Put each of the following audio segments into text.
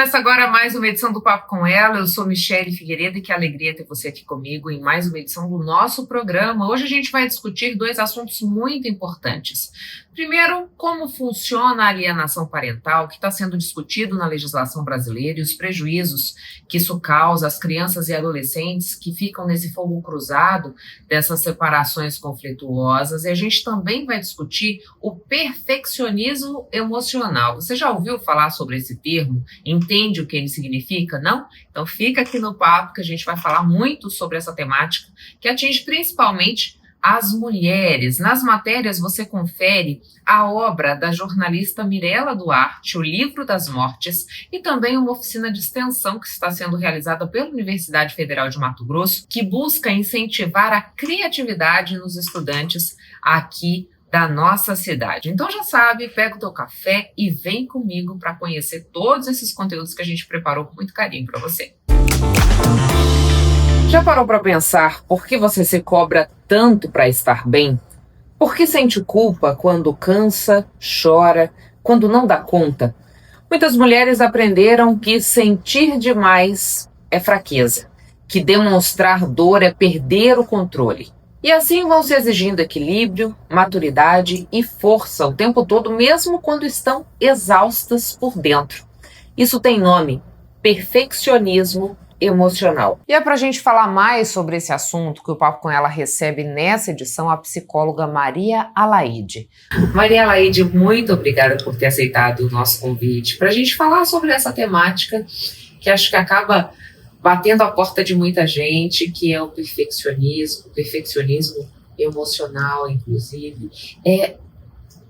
Começa agora mais uma edição do Papo com Ela. Eu sou Michele Figueiredo e que alegria ter você aqui comigo em mais uma edição do nosso programa. Hoje a gente vai discutir dois assuntos muito importantes. Primeiro, como funciona a alienação parental, que está sendo discutido na legislação brasileira, e os prejuízos que isso causa às crianças e adolescentes que ficam nesse fogo cruzado dessas separações conflituosas. E a gente também vai discutir o perfeccionismo emocional. Você já ouviu falar sobre esse termo? Entende o que ele significa? Não? Então fica aqui no papo que a gente vai falar muito sobre essa temática que atinge principalmente as mulheres. Nas matérias você confere a obra da jornalista Mirela Duarte, O Livro das Mortes, e também uma oficina de extensão que está sendo realizada pela Universidade Federal de Mato Grosso, que busca incentivar a criatividade nos estudantes aqui da nossa cidade. Então já sabe, pega o teu café e vem comigo para conhecer todos esses conteúdos que a gente preparou com muito carinho para você. Já parou para pensar por que você se cobra tanto para estar bem? Por que sente culpa quando cansa, chora, quando não dá conta? Muitas mulheres aprenderam que sentir demais é fraqueza, que demonstrar dor é perder o controle. E assim vão se exigindo equilíbrio, maturidade e força o tempo todo, mesmo quando estão exaustas por dentro. Isso tem nome: perfeccionismo emocional. E é para a gente falar mais sobre esse assunto que o Papo com Ela recebe nessa edição a psicóloga Maria Alaide. Maria Alaide, muito obrigada por ter aceitado o nosso convite para a gente falar sobre essa temática que acho que acaba batendo a porta de muita gente, que é o perfeccionismo emocional, inclusive.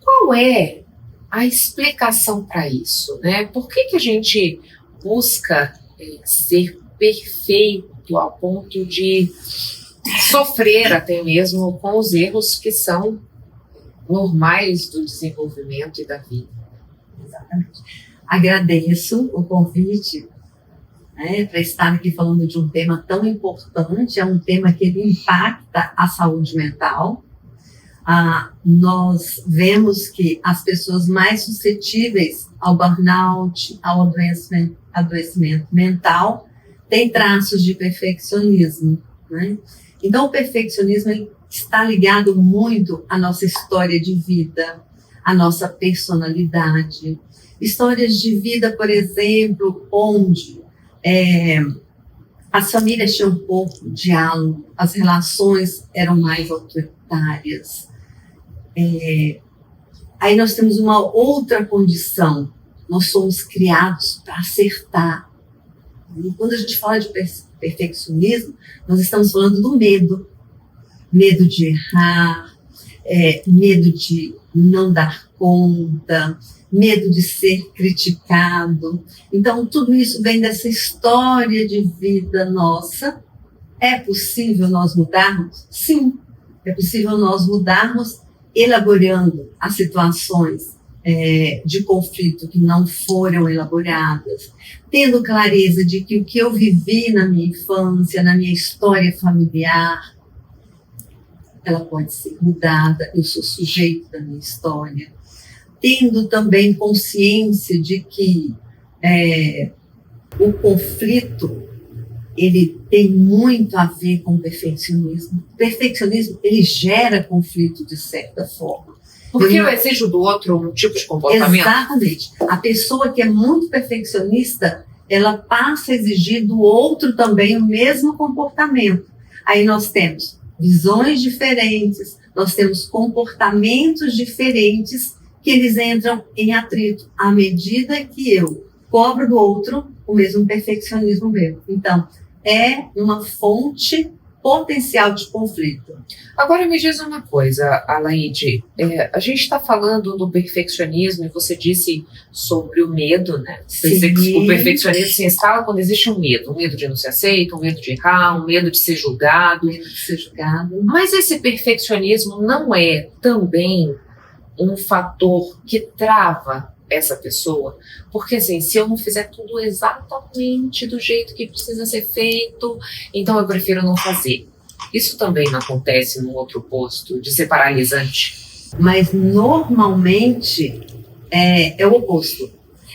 Qual é a explicação para isso, né? Por que a gente busca ser perfeito ao ponto de sofrer até mesmo com os erros que são normais do desenvolvimento e da vida? Exatamente. Agradeço o convite, para estar aqui falando de um tema tão importante. É um tema que ele impacta a saúde mental. Nós vemos que as pessoas mais suscetíveis ao burnout, ao adoecimento mental, têm traços de perfeccionismo, né? Então, o perfeccionismo ele está ligado muito à nossa história de vida, à nossa personalidade. Histórias de vida, por exemplo, onde as famílias tinham pouco diálogo, as relações eram mais autoritárias. Aí nós temos uma outra condição: nós somos criados para acertar. E quando a gente fala de perfeccionismo, nós estamos falando do medo de errar, medo de não dar conta, medo de ser criticado. Então, tudo isso vem dessa história de vida nossa. É possível nós mudarmos? Sim, é possível nós mudarmos elaborando as situações de conflito que não foram elaboradas, tendo clareza de que o que eu vivi na minha infância, na minha história familiar, ela pode ser mudada, eu sou sujeito da minha história. Tendo também consciência de que o conflito ele tem muito a ver com o perfeccionismo. O perfeccionismo ele gera conflito de certa forma. Porque eu exijo do outro um tipo de comportamento? Exatamente. A pessoa que é muito perfeccionista, ela passa a exigir do outro também o mesmo comportamento. Aí nós temos visões diferentes, nós temos comportamentos diferentes que eles entram em atrito à medida que eu cobro do outro o mesmo perfeccionismo meu. Então, é uma fonte potencial de conflito. Agora me diz uma coisa, Alaide, a gente está falando do perfeccionismo e você disse sobre o medo, né? O perfeccionismo se instala quando existe um medo de não ser aceito, um medo de errar, um medo de ser julgado. Mas esse perfeccionismo não é também um fator que trava essa pessoa? Porque assim, se eu não fizer tudo exatamente do jeito que precisa ser feito, então eu prefiro não fazer. Isso também não acontece no outro posto de ser paralisante? Mas normalmente é o oposto.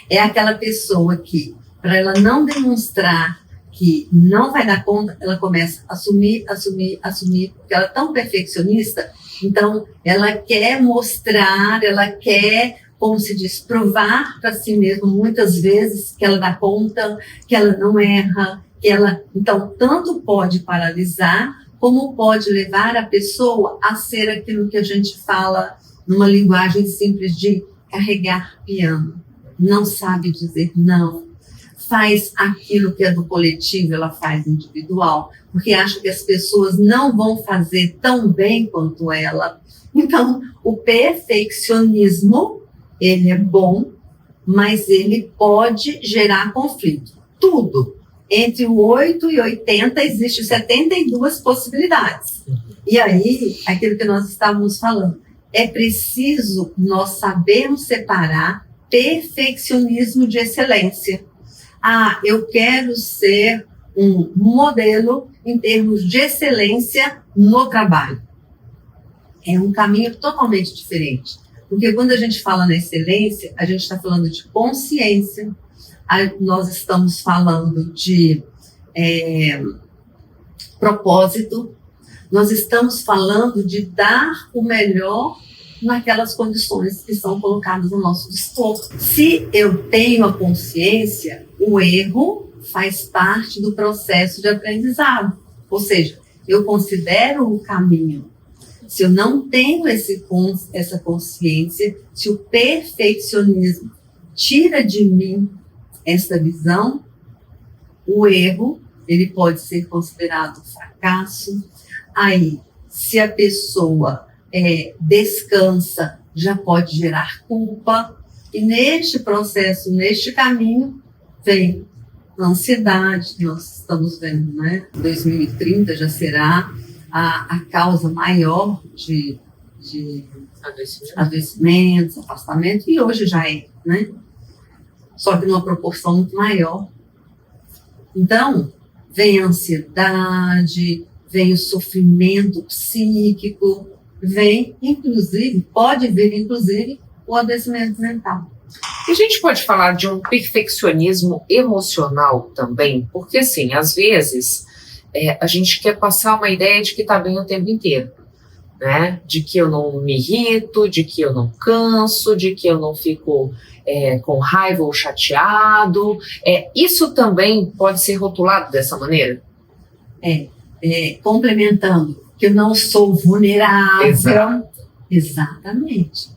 É aquela pessoa que para ela não demonstrar que não vai dar conta, ela começa a assumir, porque ela é tão perfeccionista, então ela quer mostrar, ela quer, como se diz, provar para si mesma muitas vezes que ela dá conta, que ela não erra, que ela, então, tanto pode paralisar, como pode levar a pessoa a ser aquilo que a gente fala numa linguagem simples de carregar piano. Não sabe dizer não. Faz aquilo que é do coletivo, ela faz individual, porque acha que as pessoas não vão fazer tão bem quanto ela. Então, o perfeccionismo, ele é bom, mas ele pode gerar conflito. Tudo. Entre o 8 e 80, existe 72 possibilidades. E aí, aquilo que nós estávamos falando, é preciso nós sabermos separar perfeccionismo de excelência. Ah, eu quero ser um modelo em termos de excelência no trabalho. É um caminho totalmente diferente. Porque quando a gente fala na excelência, a gente está falando de consciência, nós estamos falando de propósito, nós estamos falando de dar o melhor naquelas condições que são colocadas no nosso dispor. Se eu tenho a consciência, o erro faz parte do processo de aprendizado. Ou seja, eu considero o caminho. Se eu não tenho essa consciência, se o perfeccionismo tira de mim essa visão, o erro, ele pode ser considerado fracasso. Aí, se a pessoa descansa, já pode gerar culpa. E neste processo, neste caminho, vem a ansiedade. Nós estamos vendo, né? 2030 já será a causa maior de adoecimentos, afastamento, e hoje já é, né? Só que numa proporção muito maior. Então, vem a ansiedade, vem o sofrimento psíquico, vem, inclusive, pode vir, inclusive, o adoecimento mental. E a gente pode falar de um perfeccionismo emocional também, porque, assim, às vezes, a gente quer passar uma ideia de que está bem o tempo inteiro, né? De que eu não me irrito, de que eu não canso, de que eu não fico com raiva ou chateado. Isso também pode ser rotulado dessa maneira? Complementando, que eu não sou vulnerável. Exatamente.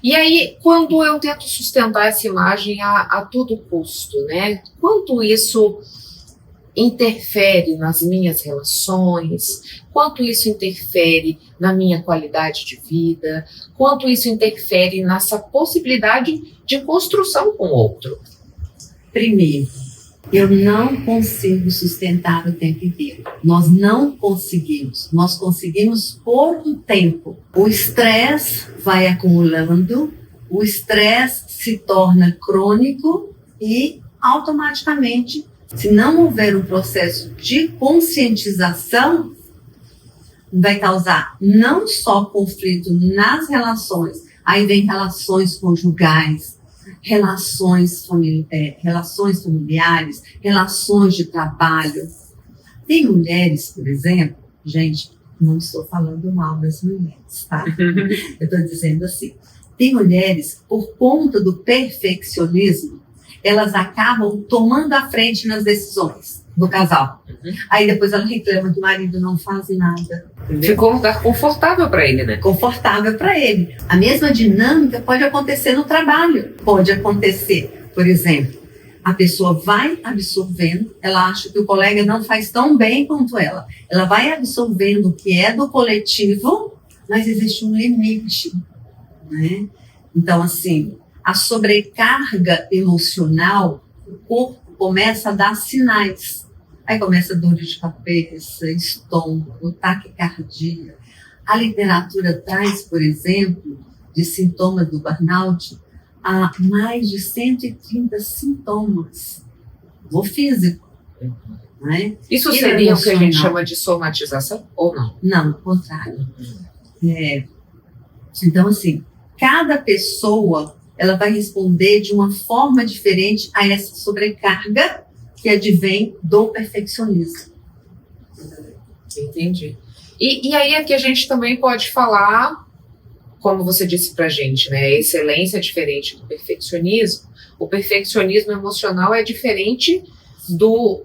E aí, quando eu tento sustentar essa imagem a todo custo, né? Quanto isso interfere nas minhas relações, quanto isso interfere na minha qualidade de vida, quanto isso interfere nessa possibilidade de construção com o outro. Primeiro, eu não consigo sustentar o tempo inteiro. Nós não conseguimos. Nós conseguimos por um tempo. O estresse vai acumulando, o estresse se torna crônico e automaticamente, se não houver um processo de conscientização, vai causar não só conflito nas relações, aí vem relações conjugais, relações familiares, relações de trabalho. Tem mulheres, por exemplo, gente, não estou falando mal das mulheres, tá? Eu estou dizendo assim, tem mulheres, por conta do perfeccionismo, elas acabam tomando a frente nas decisões do casal. Aí depois ela reclama que o marido não faz nada. Ficou um lugar confortável para ele, né? Confortável para ele. A mesma dinâmica pode acontecer no trabalho. Pode acontecer, por exemplo, a pessoa vai absorvendo, ela acha que o colega não faz tão bem quanto ela. Ela vai absorvendo o que é do coletivo, mas existe um limite, né? Então, assim, a sobrecarga emocional, o corpo começa a dar sinais. Aí começa dor de cabeça, estômago, taquicardia. A literatura traz, por exemplo, de sintomas do burnout, a mais de 130 sintomas no físico. Né? Isso seria o que a gente chama de somatização ou não? Não, ao contrário. Então, assim, cada pessoa ela vai responder de uma forma diferente a essa sobrecarga que advém do perfeccionismo. Entendi. E aí aqui a gente também pode falar, como você disse pra gente, né? A excelência é diferente do perfeccionismo. O perfeccionismo emocional é diferente do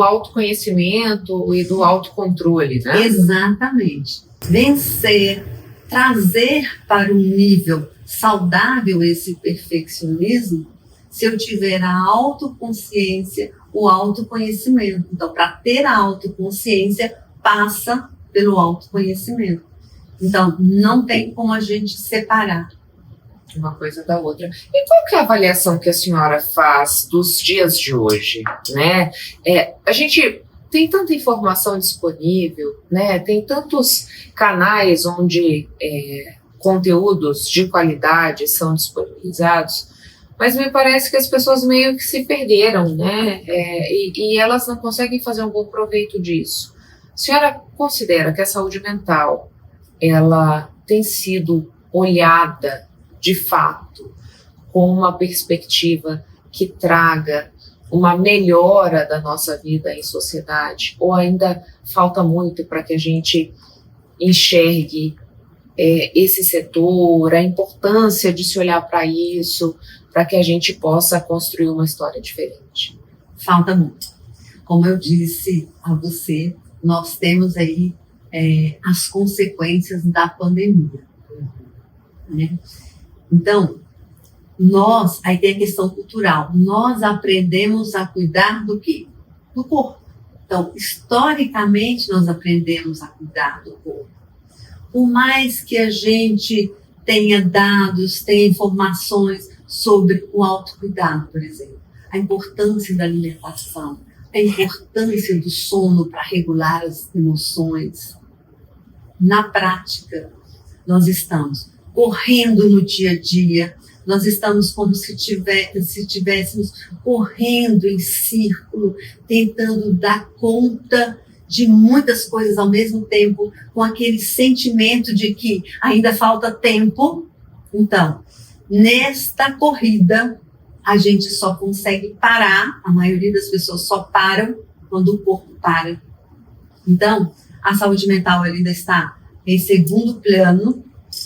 autoconhecimento e do autocontrole, né? Exatamente. Vencer, trazer para um nível saudável esse perfeccionismo, se eu tiver a autoconsciência, o autoconhecimento. Então, para ter a autoconsciência, passa pelo autoconhecimento. Então, não tem como a gente separar uma coisa da outra. E qual que é a avaliação que a senhora faz dos dias de hoje, né? A gente tem tanta informação disponível, né? Tem tantos canais onde conteúdos de qualidade são disponibilizados, mas me parece que as pessoas meio que se perderam, né? E elas não conseguem fazer um bom proveito disso. A senhora considera que a saúde mental, ela tem sido olhada de fato com uma perspectiva que traga uma melhora da nossa vida em sociedade, ou ainda falta muito para que a gente enxergue esse setor, a importância de se olhar para isso, para que a gente possa construir uma história diferente? Falta muito. Como eu disse a você, nós temos aí as consequências da pandemia, né? Então, aí tem a questão cultural, nós aprendemos a cuidar do quê? Do corpo. Então, historicamente, nós aprendemos a cuidar do corpo. Por mais que a gente tenha dados, tenha informações sobre o autocuidado, por exemplo, a importância da alimentação, a importância do sono para regular as emoções. Na prática, nós estamos correndo no dia a dia, nós estamos como se tivéssemos correndo em círculo, tentando dar conta de muitas coisas ao mesmo tempo, com aquele sentimento de que ainda falta tempo. Então, nesta corrida, a gente só consegue parar, a maioria das pessoas só param quando o corpo para. Então, a saúde mental ainda está em segundo plano.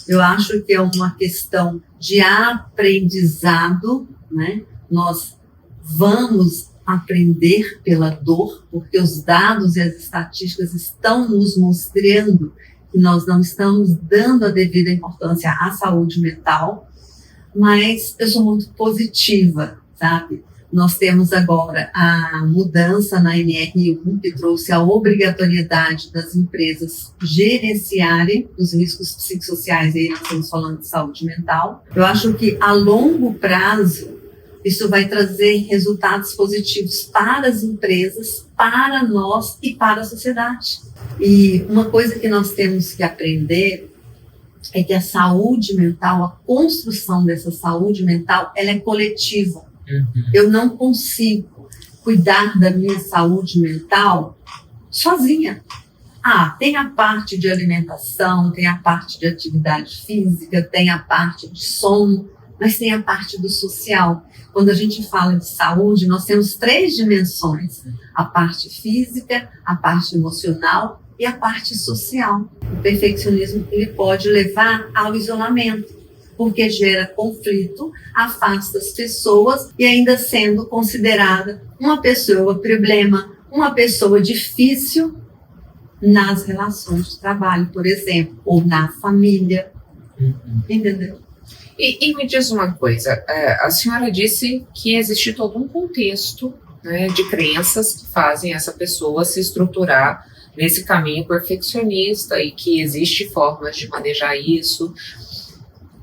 Eu acho que é uma questão de aprendizado, né? Nós vamos aprender pela dor, porque os dados e as estatísticas estão nos mostrando que nós não estamos dando a devida importância à saúde mental, mas eu sou muito positiva, sabe? Nós temos agora a mudança na NR1, que trouxe a obrigatoriedade das empresas gerenciarem os riscos psicossociais, e aí nós estamos falando de saúde mental. Eu acho que a longo prazo, isso vai trazer resultados positivos para as empresas, para nós e para a sociedade. E uma coisa que nós temos que aprender é que a saúde mental, a construção dessa saúde mental, ela é coletiva. Eu não consigo cuidar da minha saúde mental sozinha. Tem a parte de alimentação, tem a parte de atividade física, tem a parte de sono, mas tem a parte do social. Quando a gente fala de saúde, nós temos 3 dimensões: a parte física, a parte emocional e a parte social. O perfeccionismo, ele pode levar ao isolamento, porque gera conflito, afasta as pessoas e ainda sendo considerada uma pessoa problema, uma pessoa difícil nas relações de trabalho, por exemplo, ou na família. Entendeu? E me diz uma coisa, a senhora disse que existe todo um contexto, né, de crenças que fazem essa pessoa se estruturar nesse caminho perfeccionista e que existe formas de manejar isso.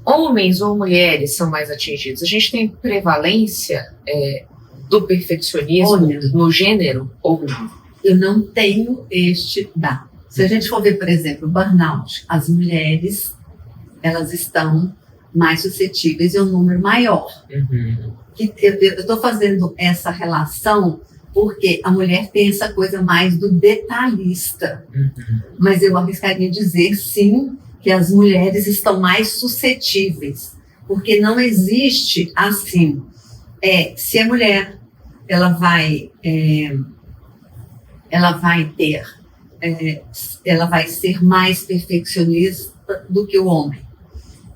Homens ou mulheres são mais atingidos? A gente tem prevalência do perfeccionismo no gênero ou não? Eu não tenho este dado. Se a gente for ver, por exemplo, burnout, as mulheres, elas estão mais suscetíveis e um número maior. Eu estou fazendo essa relação porque a mulher tem essa coisa mais do detalhista. Mas eu arriscaria dizer, sim, que as mulheres estão mais suscetíveis, Porque não existe assim, se a mulher ela vai ser mais perfeccionista do que o homem.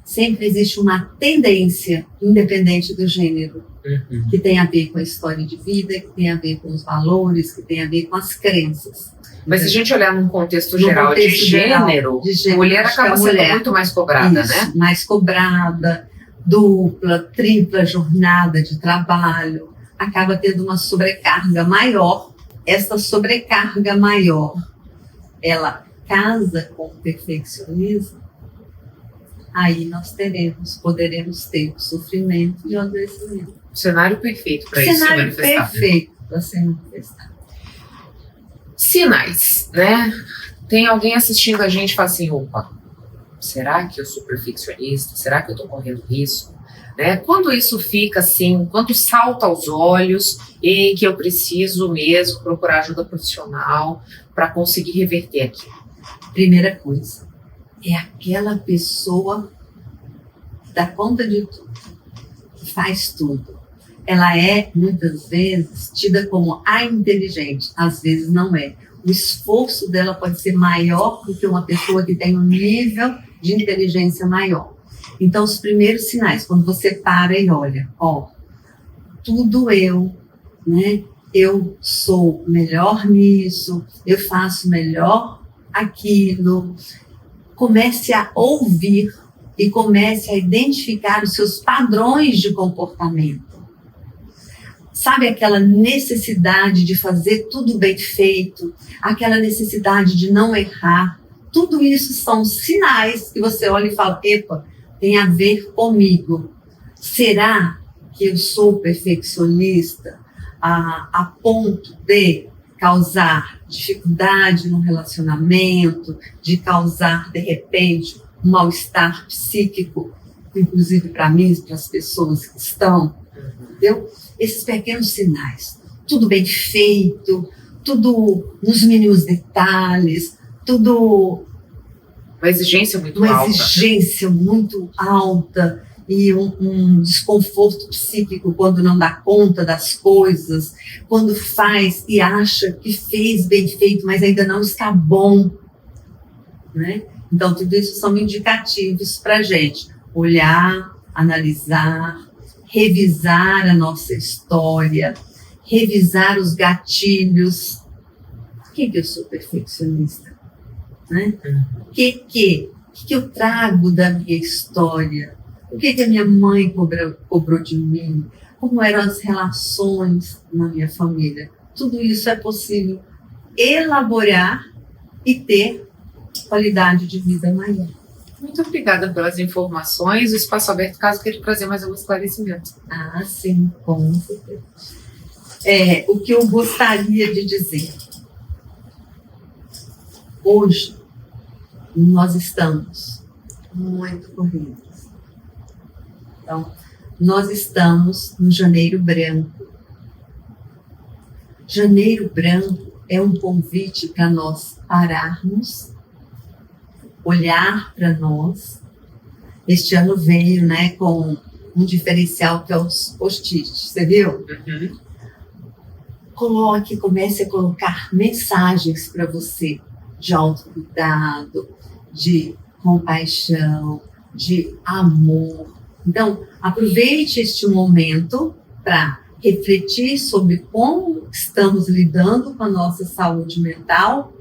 Sempre existe uma tendência, independente do gênero, que tem a ver com a história de vida, que tem a ver com os valores, que tem a ver com as crenças. Mas se a gente olhar num contexto geral de gênero, a mulher acaba sendo muito mais cobrada, né? Mais cobrada, dupla, tripla jornada de trabalho, acaba tendo uma sobrecarga maior. Essa sobrecarga maior, ela casa com o perfeccionismo, aí nós poderemos ter o sofrimento e o adoecimento. O cenário perfeito para isso se manifestar. Cenário perfeito para se manifestar. Sinais, né? Tem alguém assistindo a gente e fala assim, opa, será que eu sou perfeccionista? Será que eu estou correndo risco? Né? Quando isso fica assim, quando salta aos olhos e que eu preciso mesmo procurar ajuda profissional para conseguir reverter aquilo? Primeira coisa, é aquela pessoa que dá conta de tudo, que faz tudo. Ela é, muitas vezes, tida como a inteligente, às vezes não é. O esforço dela pode ser maior do que uma pessoa que tem um nível de inteligência maior. Então, os primeiros sinais, quando você para e olha, tudo eu, né? Eu sou melhor nisso, eu faço melhor aquilo. Comece a ouvir e comece a identificar os seus padrões de comportamento. Sabe aquela necessidade de fazer tudo bem feito, aquela necessidade de não errar? Tudo isso são sinais que você olha e fala, epa, tem a ver comigo. Será que eu sou perfeccionista a ponto de causar dificuldade no relacionamento, de causar, de repente, um mal-estar psíquico, inclusive para mim e para as pessoas que estão, entendeu? Esses pequenos sinais, tudo bem feito, tudo nos mínimos detalhes, tudo... Uma exigência muito alta e um desconforto psíquico quando não dá conta das coisas, quando faz e acha que fez bem feito, mas ainda não está bom, né? Então, tudo isso são indicativos para a gente olhar, analisar, revisar a nossa história, revisar os gatilhos. Por que eu sou perfeccionista? Né? O que eu trago da minha história? O que a minha mãe cobrou de mim? Como eram as relações na minha família? Tudo isso é possível elaborar e ter qualidade de vida maior. Muito obrigada pelas informações. O espaço aberto, caso queira trazer mais algum esclarecimento. Sim, com certeza. O que eu gostaria de dizer. Hoje, nós estamos muito corridos. Então, nós estamos no Janeiro Branco. Janeiro Branco é um convite para nós pararmos, olhar para nós. Este ano veio, né, com um diferencial que é os post-its, você viu? Comece a colocar mensagens para você de autocuidado, de compaixão, de amor. Então, aproveite este momento para refletir sobre como estamos lidando com a nossa saúde mental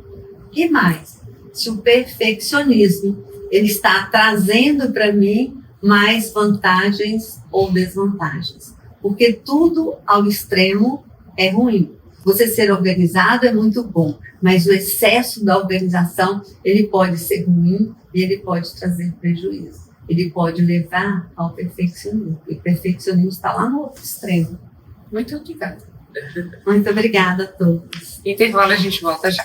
e mais, se o perfeccionismo ele está trazendo para mim mais vantagens ou desvantagens. Porque tudo ao extremo é ruim. Você ser organizado é muito bom, mas o excesso da organização ele pode ser ruim e ele pode trazer prejuízo. Ele pode levar ao perfeccionismo. E o perfeccionismo está lá no outro extremo. Muito obrigada. Muito obrigada a todos. Intervalo, a gente volta já.